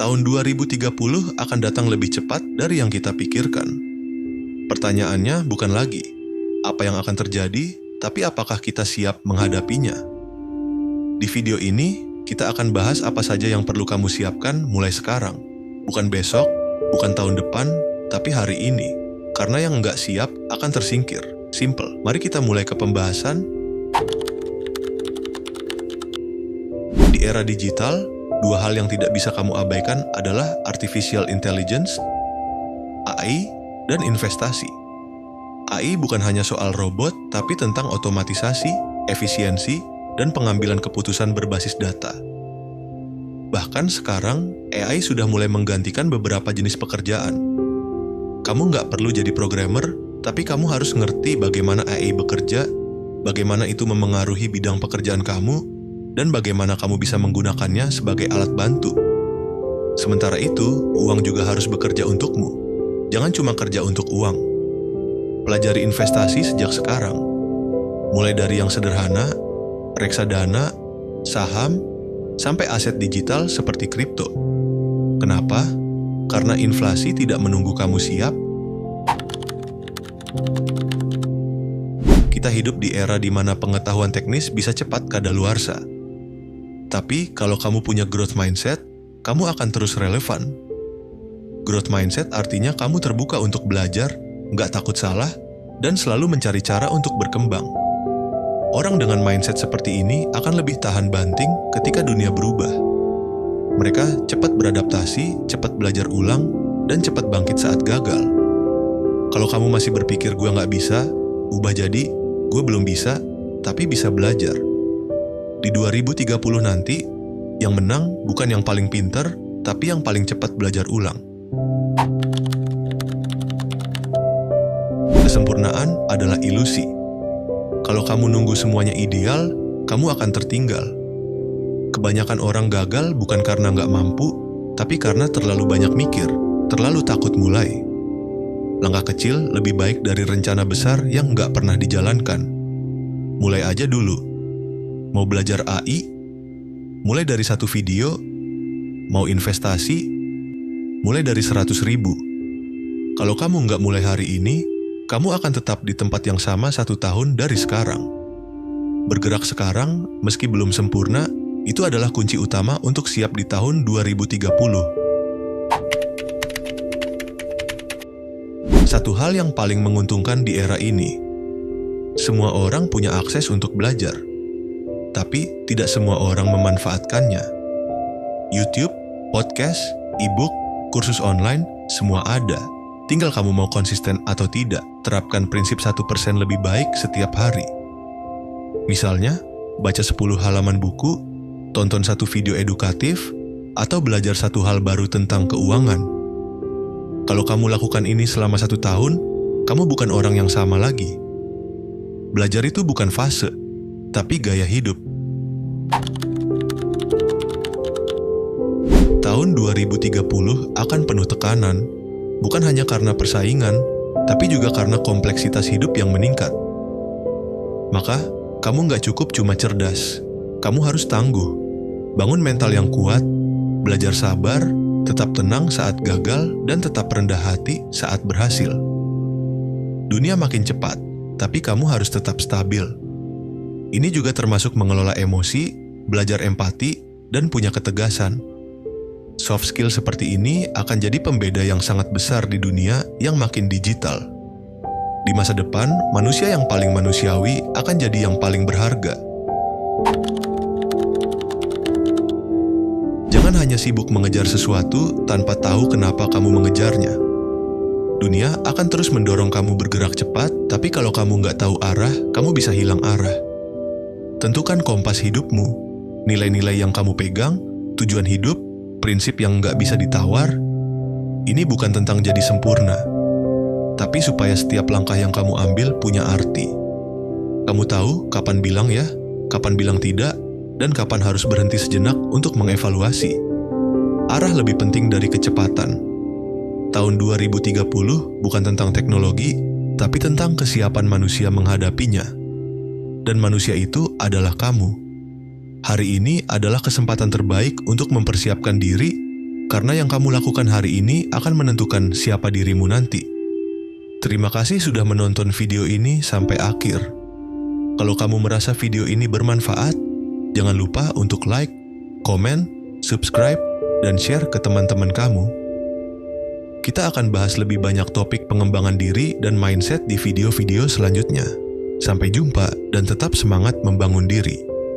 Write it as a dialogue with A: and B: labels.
A: tahun 2030 akan datang lebih cepat dari yang kita pikirkan. Pertanyaannya bukan lagi apa yang akan terjadi, tapi apakah kita siap menghadapinya. Di video ini, kita akan bahas apa saja yang perlu kamu siapkan mulai sekarang. Bukan besok, bukan tahun depan, tapi hari ini. Karena yang nggak siap akan tersingkir. Simple. Mari kita mulai ke pembahasan. Di era digital, dua hal yang tidak bisa kamu abaikan adalah artificial intelligence, AI, dan investasi. AI bukan hanya soal robot, tapi tentang otomatisasi, efisiensi, dan pengambilan keputusan berbasis data. Bahkan sekarang, AI sudah mulai menggantikan beberapa jenis pekerjaan. Kamu nggak perlu jadi programmer, tapi kamu harus ngerti bagaimana AI bekerja, bagaimana itu memengaruhi bidang pekerjaan kamu, dan bagaimana kamu bisa menggunakannya sebagai alat bantu. Sementara itu, uang juga harus bekerja untukmu. Jangan cuma kerja untuk uang. Pelajari investasi sejak sekarang. Mulai dari yang sederhana, reksadana, saham, sampai aset digital seperti kripto. Kenapa? Karena inflasi tidak menunggu kamu siap. Kita hidup di era di mana pengetahuan teknis bisa cepat kadaluarsa. Tapi kalau kamu punya growth mindset, kamu akan terus relevan. Growth mindset artinya kamu terbuka untuk belajar, nggak takut salah, dan selalu mencari cara untuk berkembang. Orang dengan mindset seperti ini akan lebih tahan banting ketika dunia berubah. Mereka cepat beradaptasi, cepat belajar ulang, dan cepat bangkit saat gagal. Kalau kamu masih berpikir gue nggak bisa, ubah jadi gue belum bisa, tapi bisa belajar. Di 2030 nanti, yang menang bukan yang paling pintar, tapi yang paling cepat belajar ulang. Kesempurnaan adalah ilusi. Kalau kamu nunggu semuanya ideal, kamu akan tertinggal. Kebanyakan orang gagal bukan karena nggak mampu, tapi karena terlalu banyak mikir, terlalu takut mulai. Langkah kecil lebih baik dari rencana besar yang nggak pernah dijalankan. Mulai aja dulu. Mau belajar AI? Mulai dari 1 video. Mau investasi? Mulai dari 100.000. Kalau kamu nggak mulai hari ini, kamu akan tetap di tempat yang sama 1 tahun dari sekarang. Bergerak sekarang, meski belum sempurna, itu adalah kunci utama untuk siap di tahun 2030. Satu hal yang paling menguntungkan di era ini, semua orang punya akses untuk belajar, tapi tidak semua orang memanfaatkannya. YouTube, podcast, e-book, kursus online, semua ada. Tinggal kamu mau konsisten atau tidak, terapkan prinsip 1% lebih baik setiap hari. Misalnya, baca 10 halaman buku, tonton 1 video edukatif, atau belajar 1 hal baru tentang keuangan. Kalau kamu lakukan ini selama 1 tahun, kamu bukan orang yang sama lagi. Belajar itu bukan fase, tapi gaya hidup. Tahun 2030 akan penuh tekanan, bukan hanya karena persaingan, tapi juga karena kompleksitas hidup yang meningkat. Maka, kamu nggak cukup cuma cerdas, kamu harus tangguh. Bangun mental yang kuat, belajar sabar, tetap tenang saat gagal, dan tetap rendah hati saat berhasil. Dunia makin cepat, tapi kamu harus tetap stabil. Ini juga termasuk mengelola emosi, belajar empati, dan punya ketegasan. Soft skill seperti ini akan jadi pembeda yang sangat besar di dunia yang makin digital. Di masa depan, manusia yang paling manusiawi akan jadi yang paling berharga. Jangan hanya sibuk mengejar sesuatu tanpa tahu kenapa kamu mengejarnya. Dunia akan terus mendorong kamu bergerak cepat, tapi kalau kamu nggak tahu arah, kamu bisa hilang arah. Tentukan kompas hidupmu, nilai-nilai yang kamu pegang, tujuan hidup, prinsip yang nggak bisa ditawar. Ini bukan tentang jadi sempurna, tapi supaya setiap langkah yang kamu ambil punya arti. Kamu tahu kapan bilang ya, kapan bilang tidak, dan kapan harus berhenti sejenak untuk mengevaluasi. Arah lebih penting dari kecepatan. Tahun 2030 bukan tentang teknologi, tapi tentang kesiapan manusia menghadapinya. Dan manusia itu adalah kamu. Hari ini adalah kesempatan terbaik untuk mempersiapkan diri. Karena yang kamu lakukan hari ini akan menentukan siapa dirimu nanti. Terima kasih sudah menonton video ini sampai akhir. Kalau kamu merasa video ini bermanfaat, jangan lupa untuk like, komen, subscribe, dan share ke teman-teman kamu. Kita akan bahas lebih banyak topik pengembangan diri dan mindset di video-video selanjutnya. Sampai jumpa dan tetap semangat membangun diri.